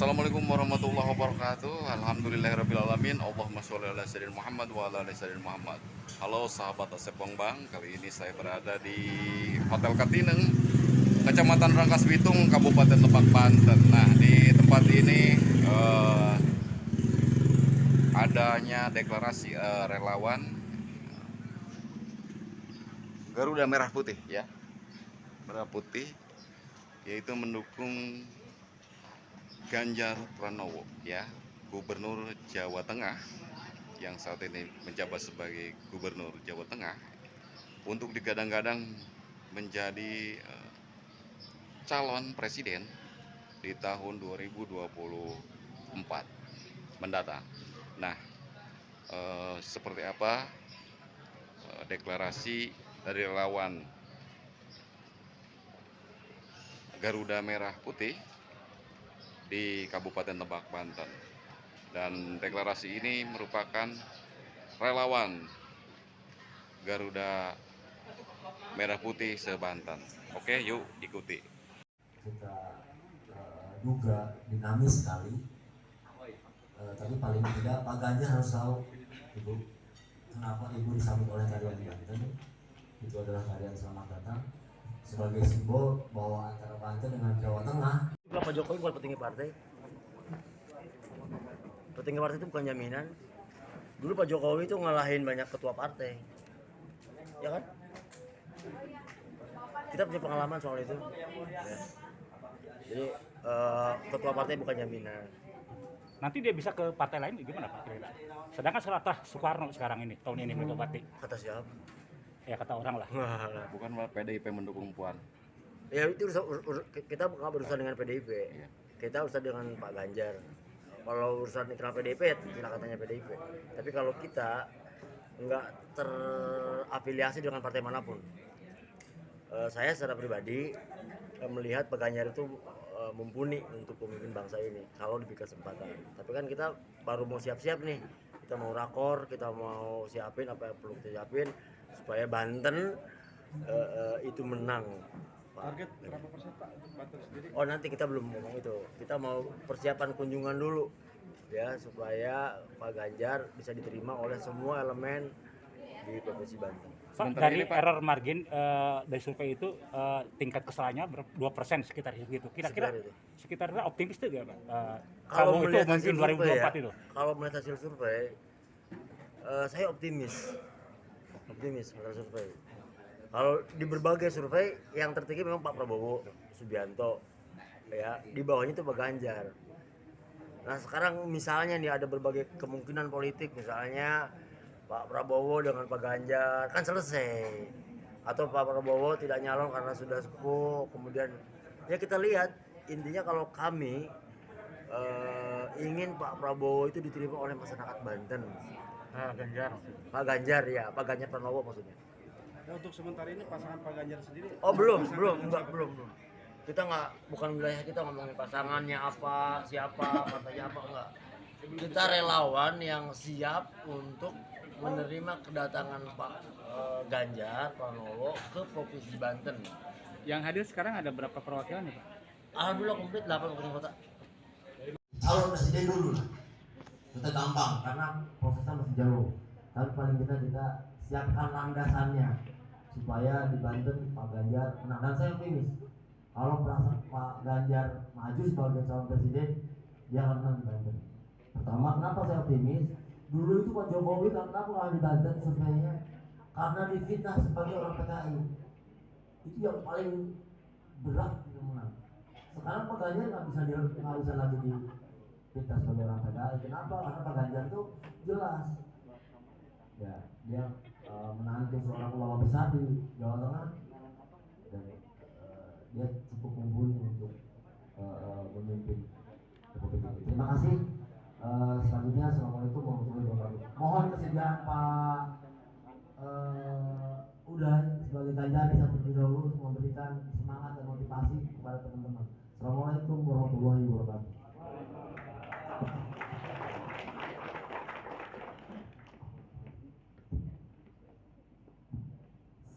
Assalamualaikum warahmatullahi wabarakatuh. Alhamdulillahirrabbilalamin. Allahumma sholli ala sayyidina Muhammad wa ala ali sayyidina Muhammad. Halo sahabat Asep Bongbang. Kali ini saya berada di Hotel Katineng, Kecamatan Rangkas Bitung, Kabupaten Lebak, Banten. Nah, di tempat ini adanya deklarasi relawan Garuda Merah Putih ya. Merah Putih yaitu mendukung Ganjar Pranowo ya, Gubernur Jawa Tengah yang saat ini menjabat sebagai Gubernur Jawa Tengah untuk digadang-gadang menjadi calon presiden di tahun 2024 mendatang. Nah, seperti apa deklarasi dari relawan Garuda Merah Putih di Kabupaten Lebak, Banten. Dan deklarasi ini merupakan relawan Garuda Merah Putih se-Banten. Oke, yuk ikuti. Kita duga dinamis sekali, tapi paling tidak Pak Ganjar harus tahu, Ibu, kenapa Ibu disambut oleh tarian Banten. Itu adalah tarian selamat datang sebagai simbol bahwa antara Banten dengan Jawa Tengah. Pak Jokowi bukan petinggi partai. Petinggi partai itu bukan jaminan. Dulu Pak Jokowi itu ngalahin banyak ketua partai, ya kan? Kita punya pengalaman soal itu. Ya. Jadi ketua partai bukan jaminan. Nanti dia bisa ke partai lain gimana Pak kira-kira? Sedangkan setelah Soekarno sekarang ini tahun ini berarti. Kata siapa? Ya kata orang lah. Bukan PDIP mendukung Puan. Ya itu kita nggak berurusan dengan PDIP. Kita urusan dengan Pak Ganjar. Kalau urusan internal PDIP, ya katanya PDIP. Tapi kalau kita nggak terafiliasi dengan partai manapun. Saya secara pribadi melihat Pak Ganjar itu mumpuni untuk pemimpin bangsa ini kalau diberi kesempatan. Tapi kan kita baru mau siap-siap nih. Kita mau rakor, kita mau siapin apa yang perlu kita siapin supaya Banten itu menang. Target berapa persen Pak untuk Banten sendiri? Oh, nanti kita belum ngomong itu. Kita mau persiapan kunjungan dulu ya supaya Pak Ganjar bisa diterima oleh semua elemen di Provinsi Banten. Pak, dari error margin dari survei itu tingkat kesalahannya 2% sekitar segitu. Kira-kira sekitar optimis tuh gak Pak? Kalau itu mungkin 2024 ya, itu. Kalau melihat hasil survei, saya optimis melihat survei. Kalau di berbagai survei yang tertinggi memang Pak Prabowo Subianto, ya di bawahnya itu Pak Ganjar. Nah sekarang misalnya nih ada berbagai kemungkinan politik, misalnya Pak Prabowo dengan Pak Ganjar kan selesai, atau Pak Prabowo tidak nyalon karena sudah sepuh. Kemudian ya kita lihat, intinya kalau kami ingin Pak Prabowo itu diterima oleh masyarakat Banten. Pak Ganjar ya, Pak Ganjar Pranowo maksudnya. Ya, untuk sementara ini pasangan Pak Ganjar sendiri. Oh belum. Kita nggak, bukan wilayah kita ngomongin pasangannya apa, siapa, partainya apa, enggak. Kita relawan yang siap untuk menerima kedatangan Pak Ganjar Pranowo ke Provinsi Banten. Yang hadir sekarang ada berapa perwakilan ya Pak? Alhamdulillah komplit 8 kabupaten kota. Calon presiden dulu lah, kita gampang karena prosesnya masih jauh. Tapi paling kita siapkan landasannya supaya di Banten Pak Ganjar menang. Dan saya optimis kalau Pak Ganjar maju sebagai calon presiden, dia akan menang di Banten. Pertama, kenapa saya optimis? Dulu itu Pak Jokowi kenapa kalah di Banten surveinya? Karena difitnah sebagai orang PKI. Itu yang paling berat untuk menang. Sekarang Pak Ganjar nggak bisa lagi difitnah sebagai orang PKI. Kenapa? Karena Pak Ganjar itu jelas, ya dia menantu seorang ulama besar di Jawa Tengah, dan dia cukup mumpuni untuk memimpin Republik ini. Terima kasih. Selanjutnya, assalamualaikum warahmatullahi wabarakatuh. Mohon kesediaan Pak Uday sebagai Ganjaris terlebih dahulu untuk memberikan semangat dan motivasi kepada teman-teman. Assalamualaikum warahmatullahi wabarakatuh.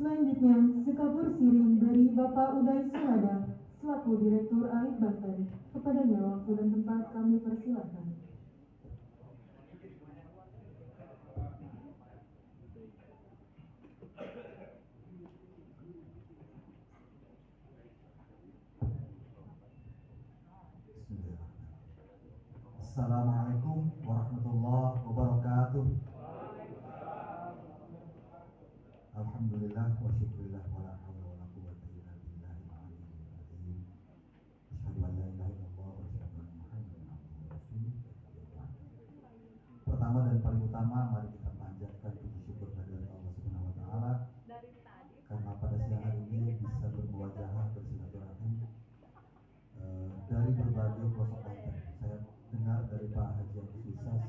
Selanjutnya, sekabur siring dari Bapak Uday Surada. selaku Direktur Alit Banten. Kepadanya waktu dan tempat kami persilahkan. Assalamualaikum warahmatullahi wabarakatuh. Alhamdulillah wa syukurillah wa la hawla wa la quwwata illa billahil aliyyil azim. Asyhadu an la ilaha illallah wa asyhadu anna Muhammadan abduhu wa rasuluh. Pertama dan paling utama, mari kita panjatkan puji syukur kehadirat Allah Subhanahu wa taala karena pada siang hari ini bisa bermuajahah bersilaturahim dari berbagai pelosok Banten. Saya dengar dari Pak Haji Agus Wisas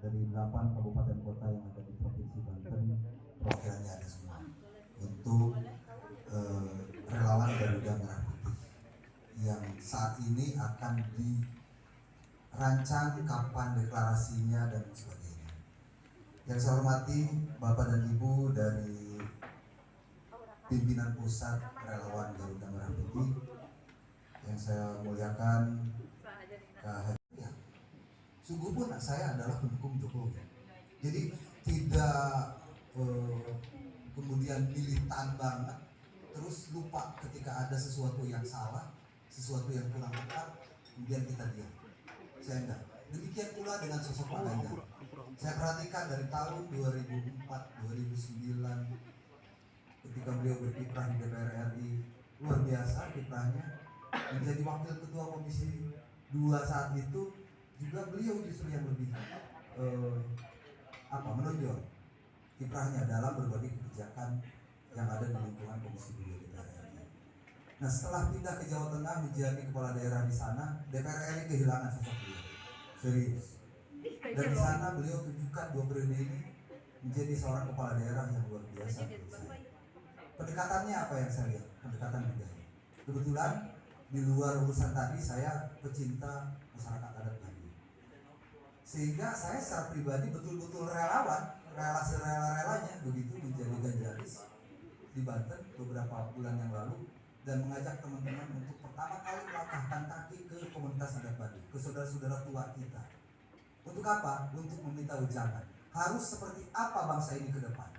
dari 8 kabupaten kota yang ada di Provinsi Banten, programnya ada semua untuk relawan Garuda Merah Putih yang saat ini akan dirancang kapan deklarasinya dan sebagainya. Yang saya hormati Bapak dan Ibu dari pimpinan pusat relawan Garuda Merah Putih, yang saya muliakan ya, sungguh pun saya adalah pendukung Jokowi. Jadi tidak kemudian militan banget terus lupa ketika ada sesuatu yang salah, sesuatu yang kurang tepat, kemudian kita diam. Saya enggak. Demikian pula dengan sosok Pak Ganjar. Saya perhatikan dari tahun 2004, 2009 ketika beliau berkiprah di DPR RI, luar biasa kiprahnya. Menjadi wakil ketua komisi 2 saat itu juga beliau justru yang lebih menonjol kiprahnya dalam berbagai kebijakan yang ada di lingkungan komisi 2 DPR RI. Nah, setelah pindah ke Jawa Tengah menjadi kepala daerah di sana, DPR RI kehilangan sosok beliau. Serius. Dan di sana beliau tunjukkan 2 periode ini menjadi seorang kepala daerah yang luar biasa. Pendekatannya apa yang saya lihat? Pendekatan budaya. Kebetulan di luar urusan tadi saya pecinta masyarakat adat Baduy, sehingga saya secara pribadi betul-betul relawan, rela-relanya begitu menjadi ganjaris di Banten beberapa bulan yang lalu dan mengajak teman-teman untuk pertama kali melangkahkan kaki ke komunitas adat Baduy, ke saudara-saudara tua kita. Untuk apa? Untuk meminta ujangan. Harus seperti apa bangsa ini ke depan?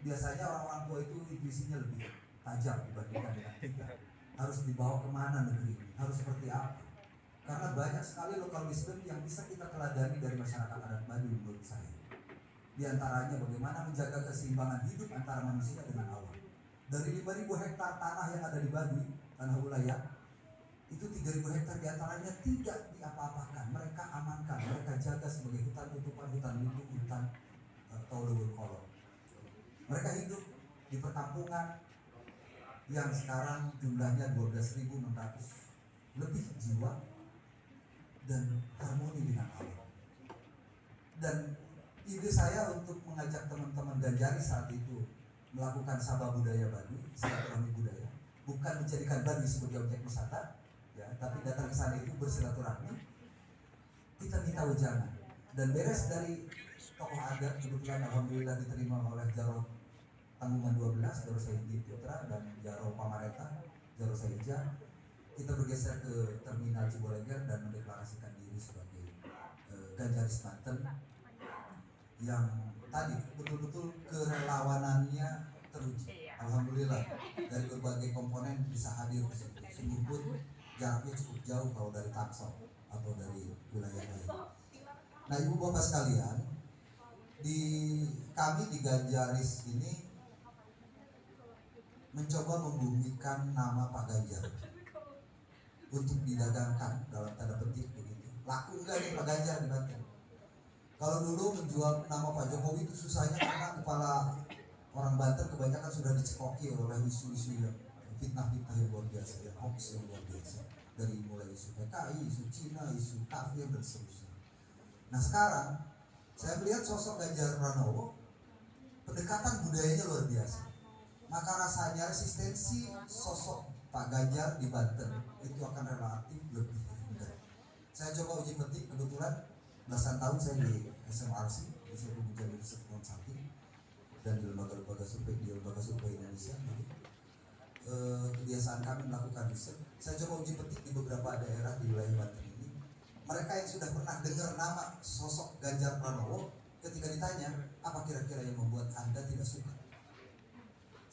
Biasanya orang-orang tua itu intuisinya lebih tajam dibandingkan dengan kita. Harus dibawa kemana negeri ini? Harus seperti apa? Karena banyak sekali lokal wisdom yang bisa kita teladani dari masyarakat adat Baduy menurut saya. Di antaranya bagaimana menjaga keseimbangan hidup antara manusia dengan alam. Dari 5.000 hektar tanah yang ada di Baduy, tanah wilayah, itu 3.000 hektar diantaranya tidak diapa-apakan. Mereka amankan, mereka jaga sebagai hutan tutupan, hutan lindung, hutan atau luhur kolong. Mereka hidup di perkampungan yang sekarang jumlahnya 12.600 lebih jiwa dan harmoni dengan alam. Dan ide saya untuk mengajak teman-teman Ganjaris saat itu melakukan sabah budaya Baduy, silaturahmi budaya, bukan menjadikan Baduy sebagai objek wisata, ya, tapi datang ke sana itu bersilaturahmi. Kita minta ujangan dan beres dari tokoh adat, kebetulan alhamdulillah diterima oleh Jarod Tanggungan 12, Jarod Saidi Putra dan Jarod Pamareta, Jarod Saija. Kita bergeser ke terminal Ciboleger dan mendeklarasikan diri sebagai Ganjaris Banten yang tadi betul-betul kerelawanannya teruji. Alhamdulillah dari berbagai komponen bisa hadir ke situ. Sungguh pun jaraknya cukup jauh kalau dari Tangsel atau dari wilayah lain. Nah, ibu bapak sekalian, kami di Ganjaris ini mencoba membumikan nama Pak Ganjar untuk didagangkan dalam tanda petik begitu. Laku enggak nih Pak Ganjar di Banten? Kalau dulu menjual nama Pak Jokowi itu susahnya karena kepala orang Banten kebanyakan sudah dicekoki oleh isu-isu yang fitnah-fitnah yang luar biasa, ya, hoax yang luar biasa, dari mulai isu PKI, isu Cina, isu kafir dan seterusnya. Nah, sekarang saya melihat sosok Ganjar Pranowo, pendekatan budayanya luar biasa. Maka rasanya resistensi sosok Pak Ganjar di Banten itu akan relatif lebih rendah. Saya coba uji petik, kebetulan belasan tahun saya di SMRC, di saya menjadi riset konsulting dan di lembaga-lembaga survei di lembaga survei Indonesia. kebiasaan kami melakukan riset, saya coba uji petik di beberapa daerah di wilayah Banten ini. Mereka yang sudah pernah dengar nama sosok Ganjar Pranowo, ketika ditanya apa kira-kira yang membuat Anda tidak suka,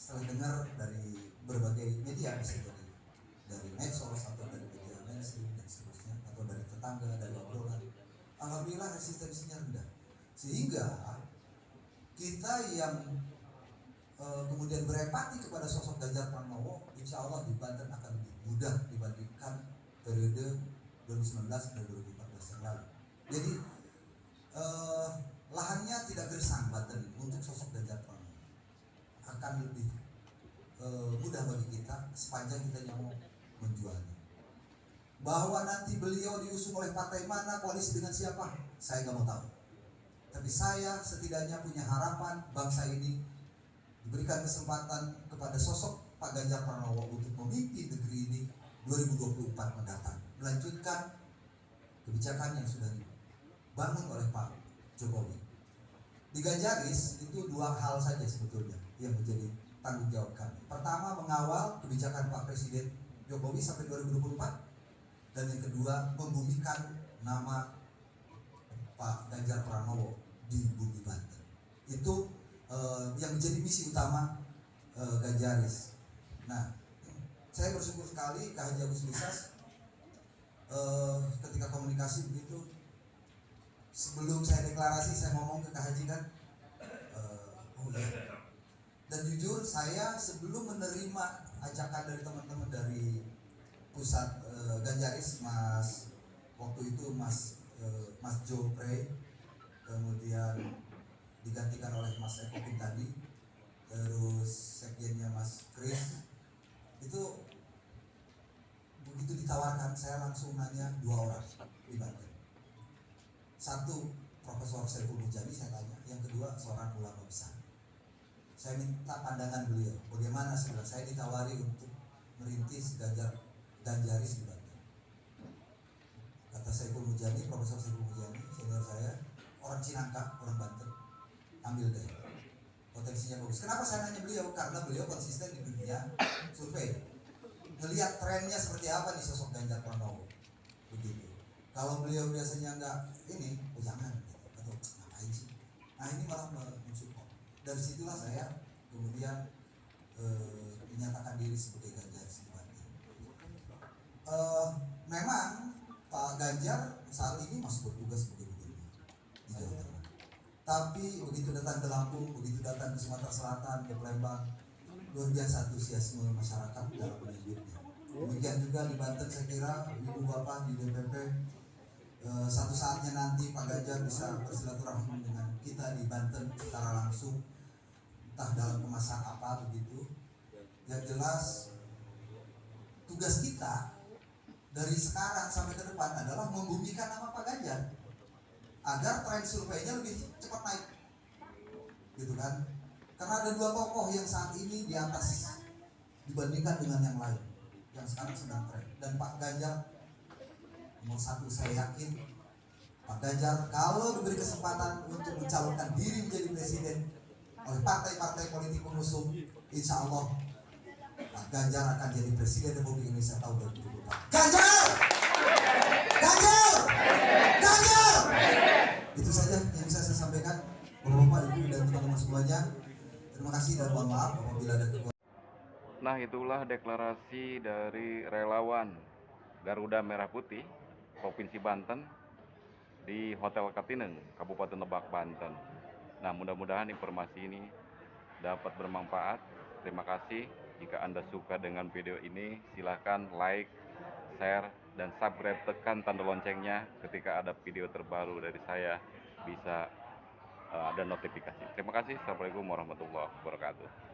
setelah dengar dari berbagai media, bisa jadi dari medsos atau dari media mainstream dan seterusnya, atau dari tetangga, dari obrolan, alhamdulillah resistensinya rendah. Sehingga kita yang kemudian berempati kepada sosok Ganjar Pranowo, insya Allah di Banten akan lebih mudah dibandingkan periode 2019 dan 2014 yang lalu. Jadi lahannya tidak gersang Banten untuk sosok Ganjar Pranowo, akan lebih mudah bagi kita sepanjang kita mau menjualnya. Bahwa nanti beliau diusung oleh partai mana, koalisi dengan siapa, saya nggak mau tahu. Tapi saya setidaknya punya harapan bangsa ini diberikan kesempatan kepada sosok Pak Ganjar Pranowo untuk memimpin negeri ini 2024 mendatang, melanjutkan kebijakan yang sudah dibangun oleh Pak Jokowi. Di Ganjaris itu dua hal saja sebetulnya yang menjadi tanggung jawab kami. Pertama, mengawal kebijakan Pak Presiden Jokowi sampai 2024, dan yang kedua, membumikan nama Pak Ganjar Pranowo di bumi Banten. Itu yang menjadi misi utama Ganjaris. Nah, saya bersyukur sekali Kak Haji Agus Lisas ketika komunikasi begitu, sebelum saya deklarasi saya ngomong ke Kak Haji kan, oh iya. Dan jujur saya sebelum menerima ajakan dari teman-teman dari pusat Ganjaris, waktu itu Mas Jo Prey, kemudian digantikan oleh Mas Eko tadi, terus sekjennya Mas Kris, itu begitu ditawarkan saya langsung nanya dua orang di Banten. Satu, Profesor Saiful Mujani saya tanya, yang kedua seorang ulama besar. Saya minta pandangan beliau, bagaimana sebenarnya saya ditawari untuk merintis Ganjaris di Banten. Kata Saiful Mujani, Profesor Saiful Mujani, senior saya, orang Cinangka, orang Banten, ambil deh, potensinya bagus. Kenapa saya nanya beliau? Karena beliau konsisten di dunia survei, ngelihat trennya seperti apa nih sosok Ganjar Pranowo, begitu. Kalau beliau biasanya enggak ini, oh jangan, atau ngapain sih? Nah ini malah mensupport. Dari situlah saya kemudian menyatakan diri sebagai Ganjar di Banten. Memang Pak Ganjar saat ini masih bertugas sebagai gubernur di Jawa Tengah. Tapi begitu datang ke Lampung, begitu datang ke Sumatera Selatan, ke Palembang, luar biasa antusiasme masyarakat dalam menyambutnya. Demikian juga di Banten, saya kira ibu bapak di DPP satu saatnya nanti Pak Ganjar bisa bersilaturahmi dengan kita di Banten secara langsung, entah dalam kemasan apa begitu. Yang jelas tugas kita dari sekarang sampai ke depan adalah membumikan nama Pak Ganjar agar tren surveinya lebih cepat naik, gitu kan? Karena ada dua tokoh yang saat ini di atas dibandingkan dengan yang lain, yang sekarang sedang tren. Dan Pak Ganjar nomor satu, saya yakin Pak Ganjar kalau diberi kesempatan untuk mencalonkan diri menjadi presiden oleh partai-partai politik pengusung, insya Allah Pak Ganjar akan jadi presiden Republik Indonesia tahun 2024. Ganjar! Ganjar! Ganjar! Itu saja yang bisa saya sampaikan, Bapak-bapak, Ibu, dan teman-teman semuanya. Terima kasih dan mohon maaf apabila ada kekurangan. Nah, itulah deklarasi dari relawan Garuda Merah Putih Provinsi Banten di Hotel Katineng, Kabupaten Lebak, Banten. Nah, mudah-mudahan informasi ini dapat bermanfaat. Terima kasih. Jika Anda suka dengan video ini, silahkan like, share, dan subscribe. Tekan tanda loncengnya ketika ada video terbaru dari saya, bisa ada notifikasi. Terima kasih. Assalamualaikum warahmatullahi wabarakatuh.